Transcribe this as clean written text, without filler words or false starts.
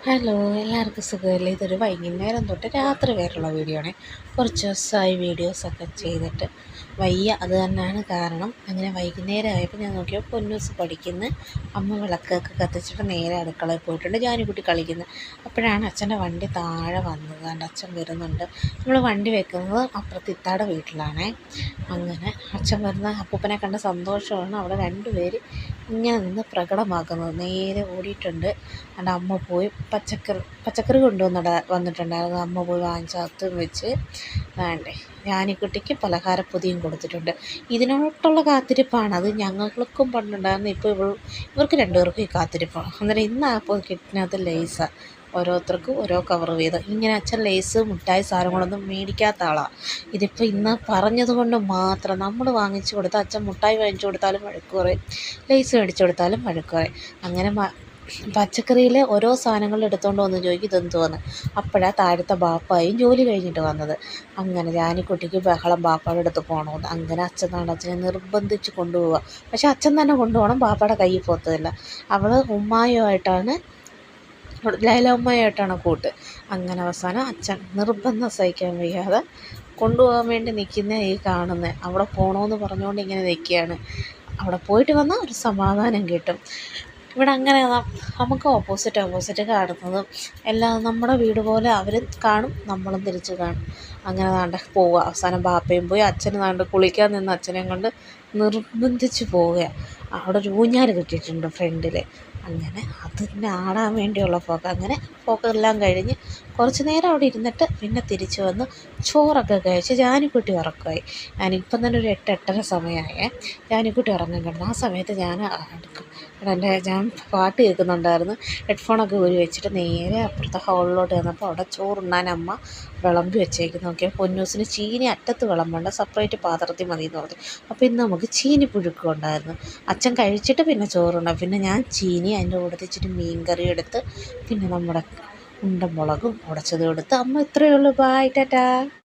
Hello, എല്ലാവർക്കും സുഖമല്ലേ? ഇതൊരു വൈകുന്നേരം തൊട്ട് രാത്രി വരെയുള്ള വീഡിയോ ആണ്. കുറച്ച് ദിവസമായി വീഡിയോസൊക്കെ ചെയ്തിട്ട് വയ്യ. അത് തന്നെയാണ് കാരണം. അങ്ങനെ വൈകുന്നേരം ആയപ്പോൾ ഞാൻ നോക്കിയപ്പോൾ പൊന്നൂസ് പഠിക്കുന്ന, അമ്മ വിളക്കൊക്കെ കത്തിച്ചിട്ട് നേരെ അടുക്കളയിൽ പോയിട്ടുണ്ട്. ജാനിക്കുട്ടി കളിക്കുന്നത്. അപ്പോഴാണ് അച്ഛൻ്റെ വണ്ടി താഴെ വന്നത്. അതുകൊണ്ട് അച്ഛൻ വരുന്നുണ്ട്. നമ്മൾ വണ്ടി വെക്കുന്നത് അപ്പുറത്ത് ഇത്താടെ വീട്ടിലാണേ. അങ്ങനെ അച്ഛൻ വരുന്ന അപ്പൂപ്പനെ കണ്ട സന്തോഷമാണ് അവിടെ രണ്ടുപേര് ഇങ്ങനെ നിന്ന് പ്രകടമാക്കുന്നത്. നേരെ ഓടിയിട്ടുണ്ട്. എൻ്റെ അമ്മ പോയി പച്ചക്കറി വന്നിട്ടുണ്ടായിരുന്നു. അമ്മ പോയി വാങ്ങിച്ചകത്തും വെച്ച് വേണ്ടേ ജാനിക്കുട്ടിക്ക് പലഹാരപ്പൊതിയും കൊടുത്തിട്ടുണ്ട്. ഇതിനോട്ടുള്ള കാത്തിരിപ്പാണ്. അത് ഞങ്ങൾക്കും പണ്ടുണ്ടായിരുന്നു. ഇപ്പോൾ ഇവർക്ക് രണ്ടുപേർക്കും ഈ കാത്തിരിപ്പാണ്. അന്നേരം ഇന്നായപ്പോൾ കിട്ടുന്നത് ലേസാണ്. ഓരോരുത്തർക്കും ഓരോ കവർ വീതം. ഇങ്ങനെ അച്ഛൻ ലേസ് മുട്ടായി സാധനങ്ങളൊന്നും മേടിക്കാത്ത ആളാണ്. ഇതിപ്പോൾ ഇന്ന് പറഞ്ഞത് കൊണ്ട് മാത്രം നമ്മൾ വാങ്ങിച്ചു കൊടുത്താൽ അച്ഛൻ മുട്ടായി വാങ്ങിച്ചു കൊടുത്താലും വഴക്ക് പറയും, ലേസ് മേടിച്ചു കൊടുത്താലും വഴക്ക് പറയും. അങ്ങനെ പച്ചക്കറിയിലെ ഓരോ സാധനങ്ങൾ എടുത്തുകൊണ്ട് വന്ന് ചോദിക്കും ഇതെന്തുവന്ന്. അപ്പോഴാണ് താഴത്തെ ബാപ്പായും ജോലി കഴിഞ്ഞിട്ട് വന്നത്. അങ്ങനെ ജാനിക്കുട്ടിക്ക് ബഹളം ബാപ്പായുടെ അടുത്ത് പോകണമെന്ന്. അങ്ങനെ അച്ഛനെ നിർബന്ധിച്ച് കൊണ്ടുപോവുക. പക്ഷെ അച്ഛൻ തന്നെ കൊണ്ടുപോകണം, ബാപ്പയുടെ കയ്യിൽ പോകത്തില്ല. അവൾ ഉമ്മായുമായിട്ടാണ്, ലൈല ഉമ്മയായിട്ടാണ് കൂട്ട്. അങ്ങനെ അവസാനം അച്ഛൻ നിർബന്ധം സഹിക്കാൻ വയ്യാതെ കൊണ്ടുപോകാൻ വേണ്ടി നിൽക്കുന്ന ഈ കാണുന്നത്. അവിടെ പോകണമെന്ന് പറഞ്ഞുകൊണ്ട് ഇങ്ങനെ നിൽക്കുകയാണ്. അവിടെ പോയിട്ട് വന്നാൽ ഒരു സമാധാനം കിട്ടും. ഇവിടെ അങ്ങനെ നമുക്ക് ഓപ്പോസിറ്റ് കാണുന്നതും എല്ലാം നമ്മുടെ വീട് പോലെ അവരും കാണും, നമ്മളും തിരിച്ച് കാണും. അങ്ങനെ നാണ്ട് പോവുക. അവസാനം ബാപ്പയും പോയി. അച്ഛന് നാണ്ട് കുളിക്കാൻ നിന്ന് അച്ഛനെയും കൊണ്ട് നിർബന്ധിച്ച് പോവുകയാണ്. അവിടെ ഒരു ഊഞ്ഞാൽ കിട്ടിയിട്ടുണ്ട് ഫ്രണ്ടിൽ. അങ്ങനെ അതിന് ആടാൻ വേണ്ടിയുള്ള പോക്ക്. അങ്ങനെ പോക്കെല്ലാം കഴിഞ്ഞ് കുറച്ച് നേരം അവിടെ ഇരുന്നിട്ട് പിന്നെ തിരിച്ച് വന്ന് ചോറൊക്കെ കഴിച്ച് ജാനിക്കുട്ടി ഉറക്കമായി. ഞാനിപ്പം തന്നെ ഒരു 8-8:30 സമയമായേ. ജാനിക്കുട്ടി ഉറങ്ങാൻ കിടന്നു. ആ സമയത്ത് ഞാൻ ഞാൻ പാട്ട് കേൾക്കുന്നുണ്ടായിരുന്നു. ഹെഡ്ഫോണൊക്കെ ഊരി വെച്ചിട്ട് നേരെ അപ്പുറത്തെ ഹോളിലോട്ട് വന്നപ്പോൾ അവിടെ ചോറുണ്ണാൻ അമ്മ വിളമ്പി വെച്ചേക്ക് നോക്കിയാൽ പൊന്നൂസിന് ചീനി അറ്റത്ത് വിളമ്പണ്ട, സെപ്പറേറ്റ് പാത്രത്തിൽ മതി എന്ന് പറഞ്ഞു. അപ്പോൾ ഇന്ന് നമുക്ക് ചീനി പുഴുക്കം ഉണ്ടായിരുന്നു. അച്ഛൻ കഴിച്ചിട്ട് പിന്നെ ചോറുണ്ടാകും. പിന്നെ ഞാൻ ചീനി അതിൻ്റെ കൂടെ ഇച്ചിരി മീൻ കറി എടുത്ത് പിന്നെ നമ്മുടെ ഉണ്ടമുളകും ഉടച്ചതും എടുത്ത് അമ്മ ഇത്രയേ ഉള്ളൂ. ബായ്, ടാറ്റാ.